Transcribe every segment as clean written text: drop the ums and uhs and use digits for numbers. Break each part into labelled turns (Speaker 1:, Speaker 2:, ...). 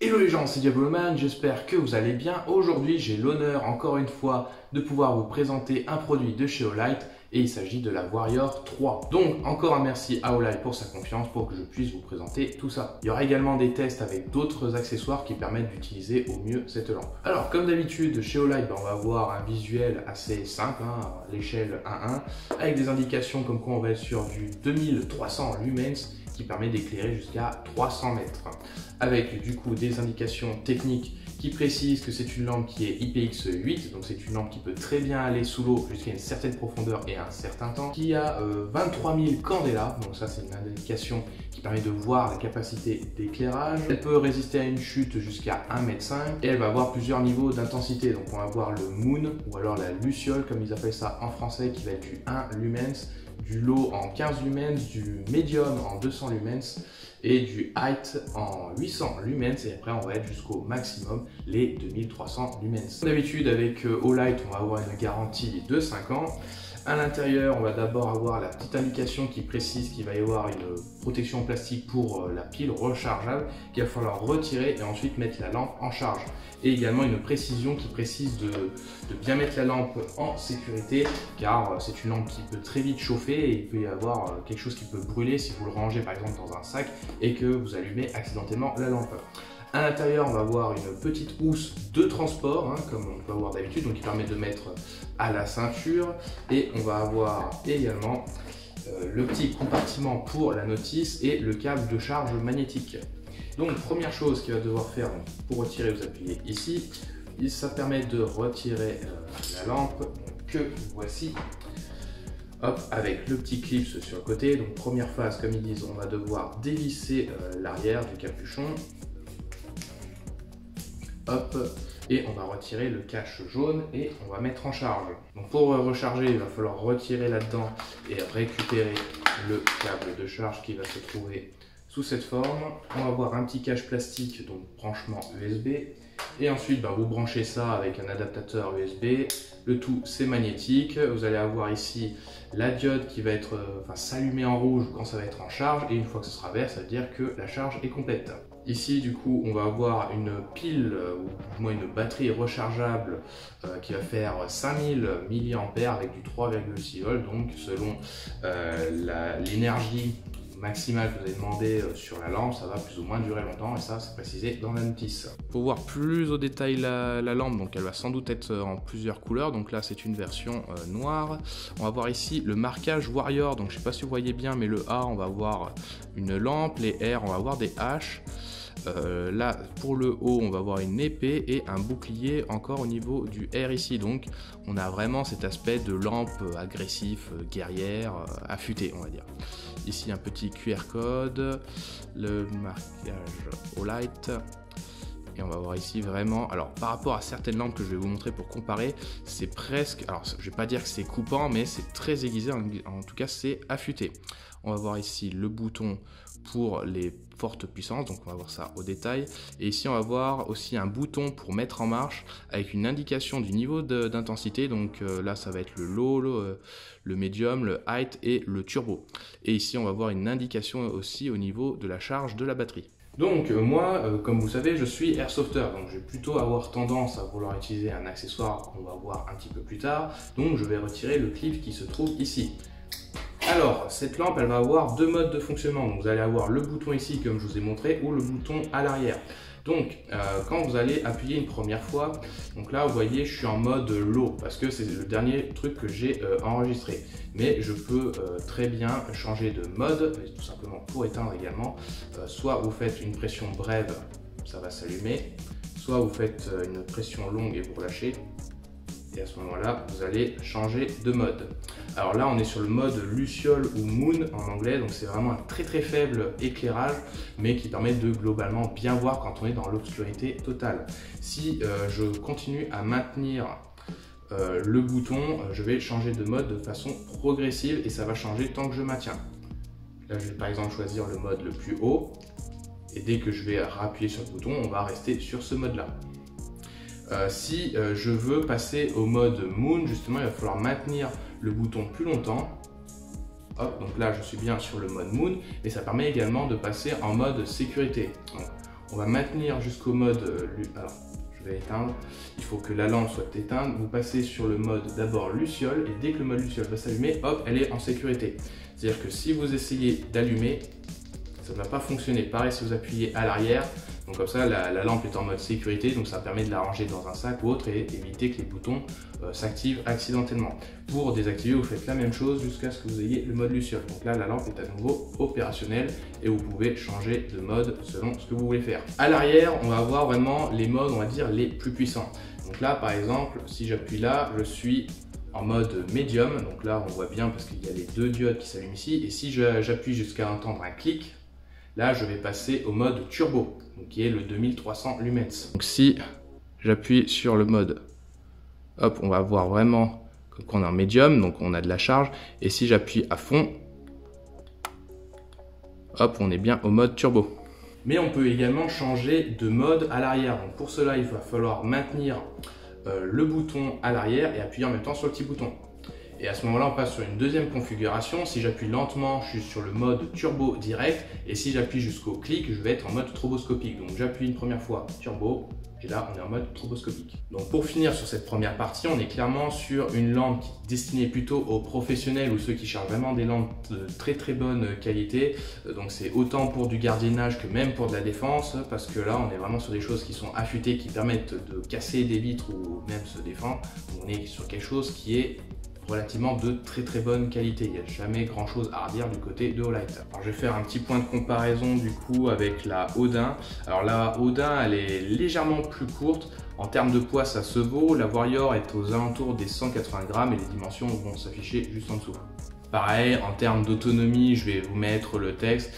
Speaker 1: Hello les gens, c'est Diaboloman, j'espère que vous allez bien. Aujourd'hui, j'ai l'honneur encore une fois de pouvoir vous présenter un produit de chez Olight et il s'agit de la Warrior 3. Donc encore un merci à Olight pour sa confiance pour que je puisse vous présenter tout ça. Il y aura également des tests avec d'autres accessoires qui permettent d'utiliser au mieux cette lampe. Alors comme d'habitude chez Olight, on va avoir un visuel assez simple, à l'échelle 1:1, avec des indications comme quoi on va être sur du 2300 lumens qui permet d'éclairer jusqu'à 300 mètres. Avec du coup des indications techniques qui précisent que c'est une lampe qui est IPX8, donc c'est une lampe qui peut très bien aller sous l'eau jusqu'à une certaine profondeur et un certain temps, qui a 23 000 candela, donc ça c'est une indication qui permet de voir la capacité d'éclairage. Elle peut résister à une chute jusqu'à 1,5 m et elle va avoir plusieurs niveaux d'intensité, donc on va avoir le moon ou alors la luciole comme ils appellent ça en français qui va être du 1 lumens, du low en 15 lumens, du medium en 200 lumens et du height en 800 lumens et après on va être jusqu'au maximum les 2300 lumens. Comme d'habitude avec Olight on va avoir une garantie de 5 ans. À l'intérieur, on va d'abord avoir la petite indication qui précise qu'il va y avoir une protection plastique pour la pile rechargeable qu'il va falloir retirer et ensuite mettre la lampe en charge. Et également une précision qui précise de bien mettre la lampe en sécurité car c'est une lampe qui peut très vite chauffer et il peut y avoir quelque chose qui peut brûler si vous le rangez par exemple dans un sac et que vous allumez accidentellement la lampe. À l'intérieur, on va avoir une petite housse de transport, comme on peut avoir d'habitude, donc qui permet de mettre à la ceinture. Et on va avoir également le petit compartiment pour la notice et le câble de charge magnétique. Donc, première chose qu'il va devoir faire pour retirer, vous appuyez ici. Ça permet de retirer la lampe que voici. Hop, avec le petit clip sur le côté. Donc, première phase, comme ils disent, on va devoir dévisser l'arrière du capuchon. Hop, et on va retirer le cache jaune et on va mettre en charge. Donc pour recharger, il va falloir retirer là-dedans et récupérer le câble de charge qui va se trouver sous cette forme. On va avoir un petit cache plastique, donc branchement USB. Et ensuite, vous branchez ça avec un adaptateur USB. Le tout, c'est magnétique. Vous allez avoir ici la diode qui va être s'allumer en rouge quand ça va être en charge. Et une fois que ce sera vert, ça veut dire que la charge est complète. Ici, du coup, on va avoir une pile ou du moins une batterie rechargeable qui va faire 5000 mAh avec du 3,6 volts. Donc, selon l'énergie maximale que vous avez demandé sur la lampe, ça va plus ou moins durer longtemps et ça c'est précisé dans la notice. Pour voir plus au détail la lampe, donc elle va sans doute être en plusieurs couleurs, donc là c'est une version noire. On va voir ici le marquage Warrior, donc je sais pas si vous voyez bien, mais le A on va voir une lampe, les R on va voir des haches. Là pour le haut on va avoir une épée et un bouclier encore au niveau du R ici, donc on a vraiment cet aspect de lampe agressif, guerrière, affûtée on va dire. Ici un petit QR code, le marquage Olight. Et on va voir ici vraiment, alors par rapport à certaines lampes que je vais vous montrer pour comparer, c'est presque, alors je vais pas dire que c'est coupant, mais c'est très aiguisé, en tout cas c'est affûté. On va voir ici le bouton pour les fortes puissances, donc on va voir ça au détail. Et ici on va voir aussi un bouton pour mettre en marche avec une indication du niveau d'intensité, donc là ça va être le low, le medium, le height et le turbo. Et ici on va voir une indication aussi au niveau de la charge de la batterie. Donc moi, comme vous savez, je suis airsofter, donc je vais plutôt avoir tendance à vouloir utiliser un accessoire qu'on va voir un petit peu plus tard, donc je vais retirer le clip qui se trouve ici. Alors, cette lampe, elle va avoir deux modes de fonctionnement, donc vous allez avoir le bouton ici comme je vous ai montré, ou le bouton à l'arrière. Donc, quand vous allez appuyer une première fois, donc là, vous voyez, je suis en mode low, parce que c'est le dernier truc que j'ai enregistré. Mais je peux très bien changer de mode, tout simplement pour éteindre également. Soit vous faites une pression brève, ça va s'allumer, soit vous faites une pression longue et vous relâchez. Et à ce moment-là, vous allez changer de mode. Alors là, on est sur le mode luciole ou moon en anglais, donc c'est vraiment un très faible éclairage, mais qui permet de globalement bien voir quand on est dans l'obscurité totale. Si je continue à maintenir le bouton, je vais changer de mode de façon progressive et ça va changer tant que je maintiens. Là, je vais par exemple choisir le mode le plus haut, et dès que je vais appuyer sur le bouton, on va rester sur ce mode-là. Si je veux passer au mode moon, justement, il va falloir maintenir le bouton plus longtemps. Hop, donc là, je suis bien sur le mode moon, mais ça permet également de passer en mode sécurité. Donc, on va maintenir jusqu'au mode, alors je vais éteindre, il faut que la lampe soit éteinte, vous passez sur le mode d'abord luciole et dès que le mode luciole va s'allumer, hop, elle est en sécurité. C'est-à-dire que si vous essayez d'allumer, ça ne va pas fonctionner. Pareil si vous appuyez à l'arrière, donc comme ça la lampe est en mode sécurité, donc ça permet de la ranger dans un sac ou autre et éviter que les boutons s'activent accidentellement. Pour désactiver, vous faites la même chose jusqu'à ce que vous ayez le mode luciole. Donc là la lampe est à nouveau opérationnelle et vous pouvez changer de mode selon ce que vous voulez faire. À l'arrière, on va avoir vraiment les modes, on va dire, les plus puissants. Donc là par exemple, si j'appuie là, je suis en mode médium, donc là on voit bien parce qu'il y a les deux diodes qui s'allument ici, et si j'appuie jusqu'à entendre un clic, là je vais passer au mode turbo, donc qui est le 2300 lumens. Donc si j'appuie sur le mode, hop, on va voir vraiment qu'on est en médium, donc on a de la charge, et si j'appuie à fond, hop, on est bien au mode turbo. Mais on peut également changer de mode à l'arrière, donc pour cela il va falloir maintenir le bouton à l'arrière et appuyer en même temps sur le petit bouton. Et à ce moment-là, on passe sur une deuxième configuration. Si j'appuie lentement, je suis sur le mode turbo direct. Et si j'appuie jusqu'au clic, je vais être en mode stroboscopique. Donc j'appuie une première fois turbo et là, on est en mode stroboscopique. Donc pour finir sur cette première partie, on est clairement sur une lampe destinée plutôt aux professionnels ou ceux qui cherchent vraiment des lampes de très bonne qualité. Donc c'est autant pour du gardiennage que même pour de la défense, parce que là, on est vraiment sur des choses qui sont affûtées, qui permettent de casser des vitres ou même se défendre. Donc, on est sur quelque chose qui est relativement de très bonne qualité. Il n'y a jamais grand chose à redire du côté de Olight. Alors je vais faire un petit point de comparaison du coup avec la Odin. Alors la Odin, elle est légèrement plus courte. En termes de poids, ça se vaut. La Warrior est aux alentours des 180 grammes et les dimensions vont s'afficher juste en dessous. Pareil, en termes d'autonomie, je vais vous mettre le texte.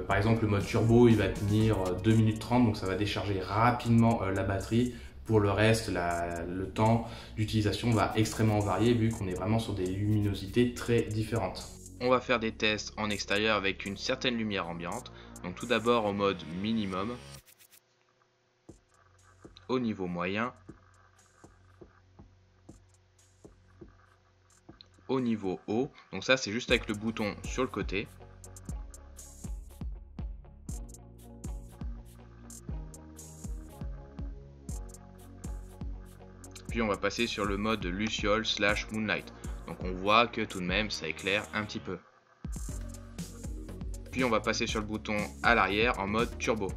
Speaker 1: Par exemple, le mode turbo, il va tenir 2 minutes 30, donc ça va décharger rapidement la batterie. Pour le reste, le temps d'utilisation va extrêmement varier vu qu'on est vraiment sur des luminosités très différentes. On va faire des tests en extérieur avec une certaine lumière ambiante. Donc tout d'abord au mode minimum, au niveau moyen, au niveau haut. Donc ça c'est juste avec le bouton sur le côté. Puis on va passer sur le mode luciole / moonlight. Donc on voit que tout de même ça éclaire un petit peu. Puis on va passer sur le bouton à l'arrière en mode turbo.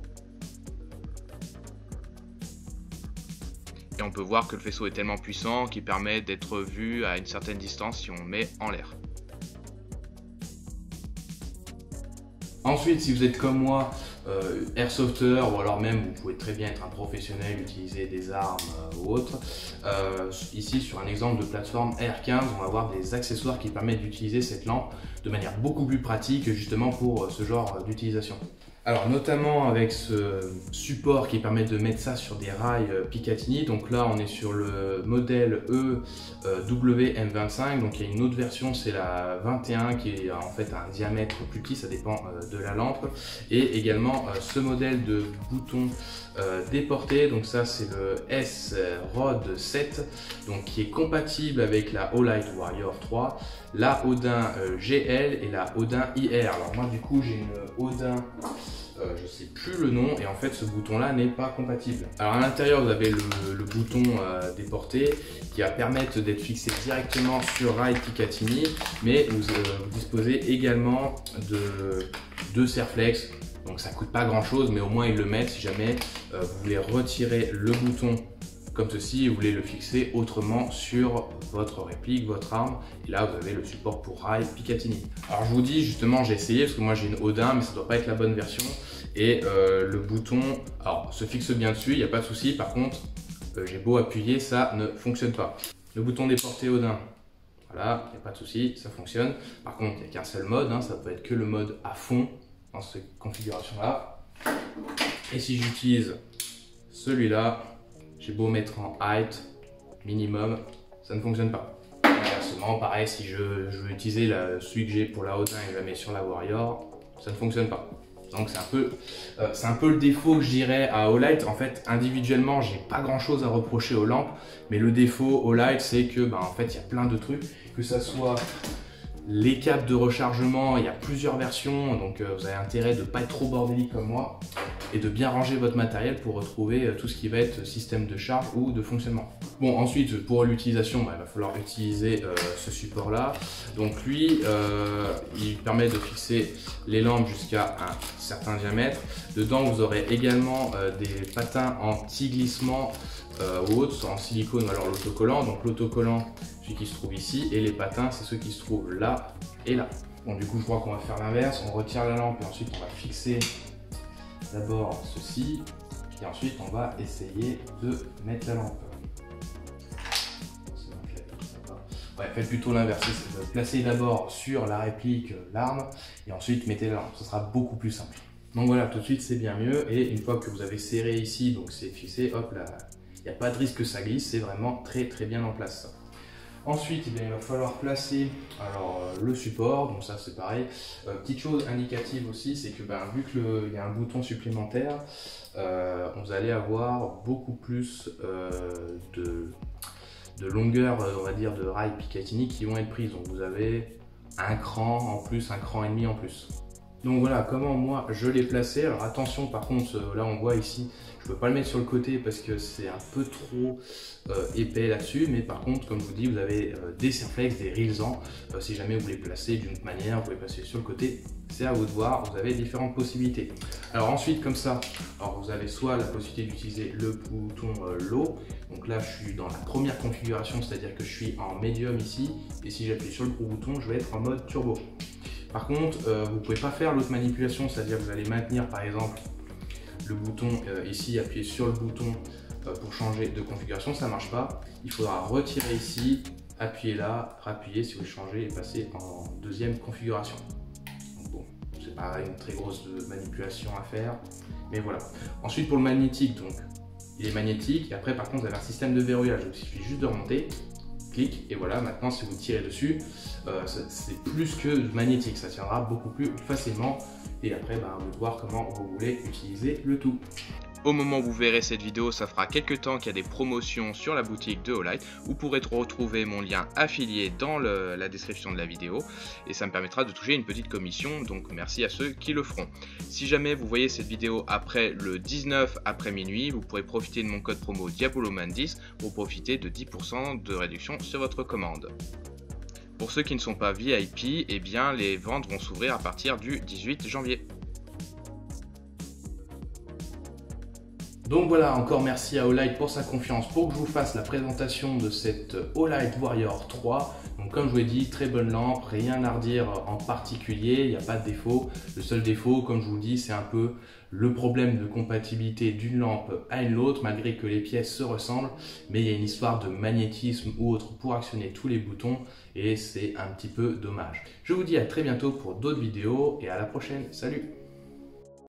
Speaker 1: Et on peut voir que le faisceau est tellement puissant qu'il permet d'être vu à une certaine distance si on le met en l'air. Ensuite, si vous êtes comme moi, airsofter ou alors même vous pouvez très bien être un professionnel, utiliser des armes ou autre. Ici sur un exemple de plateforme AR15, on va avoir des accessoires qui permettent d'utiliser cette lampe de manière beaucoup plus pratique justement pour ce genre d'utilisation. Alors notamment avec ce support qui permet de mettre ça sur des rails Picatinny. Donc là on est sur le modèle EWM25, donc il y a une autre version, c'est la 21 qui est en fait un diamètre plus petit, ça dépend de la lampe. Et également ce modèle de bouton déporté, donc ça c'est le S-Rod 7, donc qui est compatible avec la Olight Warrior 3, la Odin GL et la Odin IR. Alors moi du coup j'ai une Odin, je sais plus le nom, et en fait ce bouton là n'est pas compatible. Alors à l'intérieur vous avez le bouton déporté qui va permettre d'être fixé directement sur rail Picatinny, mais vous disposez également de deux serre-flex. Donc ça coûte pas grand chose, mais au moins ils le mettent si jamais vous voulez retirer le bouton comme ceci et vous voulez le fixer autrement sur votre réplique, votre arme. Et là vous avez le support pour rail Picatinny. Alors je vous dis justement, j'ai essayé parce que moi j'ai une Odin, mais ça doit pas être la bonne version. Et le bouton alors, se fixe bien dessus, il n'y a pas de souci. Par contre, j'ai beau appuyer, ça ne fonctionne pas. Le bouton déporté Odin, voilà, il n'y a pas de souci, ça fonctionne. Par contre, il n'y a qu'un seul mode, hein, ça peut être que le mode à fond dans cette configuration là. Et si j'utilise celui-là, j'ai beau mettre en height minimum, ça ne fonctionne pas. Inversement, pareil, si je veux utiliser celui que j'ai pour la Odin et je la mets sur la Warrior, ça ne fonctionne pas. Donc c'est un peu le défaut que je dirais à Olight. En fait, individuellement, j'ai pas grand chose à reprocher aux lampes, mais le défaut Olight, c'est que en fait, il y a plein de trucs, que ça soit Les câbles de rechargement, il y a plusieurs versions, donc vous avez intérêt de ne pas être trop bordélique comme moi et de bien ranger votre matériel pour retrouver tout ce qui va être système de charge ou de fonctionnement. Bon, ensuite pour l'utilisation, il va falloir utiliser ce support là. Donc lui, il permet de fixer les lampes jusqu'à un certain diamètre. Dedans vous aurez également des patins anti-glissement ou autres en silicone ou alors l'autocollant. Donc l'autocollant, celui qui se trouve ici, et les patins, c'est ceux qui se trouvent là et là. Bon, du coup je crois qu'on va faire l'inverse, on retire la lampe et ensuite on va fixer d'abord ceci et ensuite on va essayer de mettre la lampe. Ouais, faites plutôt l'inverse, c'est de placer d'abord sur la réplique l'arme et ensuite mettez la lampe, ce sera beaucoup plus simple. Donc voilà, tout de suite c'est bien mieux, et une fois que vous avez serré ici, donc c'est fixé, hop là, il n'y a pas de risque que ça glisse, c'est vraiment très bien en place. Ensuite, il va falloir placer le support, donc ça c'est pareil. Petite chose indicative aussi, c'est que vu qu'il y a un bouton supplémentaire, vous allez avoir beaucoup plus de longueur, on va dire, de rails Picatinny qui vont être prises. Donc vous avez un cran en plus, un cran et demi en plus. Donc voilà comment moi je l'ai placé. Alors attention, par contre, là on voit ici, je ne peux pas le mettre sur le côté parce que c'est un peu trop épais là-dessus, mais par contre, comme je vous dis, vous avez des Serflex, des Rilsan. Si jamais vous voulez placer d'une autre manière, vous pouvez placer sur le côté, c'est à vous de voir, vous avez différentes possibilités. Alors ensuite, comme ça, vous avez soit la possibilité d'utiliser le bouton low. Donc là je suis dans la première configuration, c'est-à-dire que je suis en médium ici, et si j'appuie sur le gros bouton, je vais être en mode turbo. Par contre, vous ne pouvez pas faire l'autre manipulation, c'est-à-dire que vous allez maintenir par exemple le bouton ici, appuyer sur le bouton pour changer de configuration, ça ne marche pas. Il faudra retirer ici, appuyer là, rappuyer si vous changez et passer en deuxième configuration. Donc bon, c'est pas une très grosse manipulation à faire, mais voilà. Ensuite pour le magnétique, donc il est magnétique, et après par contre vous avez un système de verrouillage, donc il suffit juste de remonter. Clic, et voilà, maintenant si vous tirez dessus, c'est plus que magnétique, ça tiendra beaucoup plus facilement, et après à vous de voir comment vous voulez utiliser le tout.
Speaker 2: Au moment où vous verrez cette vidéo, ça fera quelques temps qu'il y a des promotions sur la boutique de Olight. Vous pourrez retrouver mon lien affilié dans la description de la vidéo et ça me permettra de toucher une petite commission, donc merci à ceux qui le feront. Si jamais vous voyez cette vidéo après le 19 après minuit, vous pourrez profiter de mon code promo Diaboloman10 pour profiter de 10% de réduction sur votre commande. Pour ceux qui ne sont pas VIP, eh bien les ventes vont s'ouvrir à partir du 18 janvier.
Speaker 1: Donc voilà, encore merci à Olight pour sa confiance pour que je vous fasse la présentation de cette Olight Warrior 3. Donc comme je vous l'ai dit, très bonne lampe, rien à redire en particulier, il n'y a pas de défaut. Le seul défaut, comme je vous le dis, c'est un peu le problème de compatibilité d'une lampe à une autre, malgré que les pièces se ressemblent. Mais il y a une histoire de magnétisme ou autre pour actionner tous les boutons et c'est un petit peu dommage. Je vous dis à très bientôt pour d'autres vidéos et à la prochaine. Salut!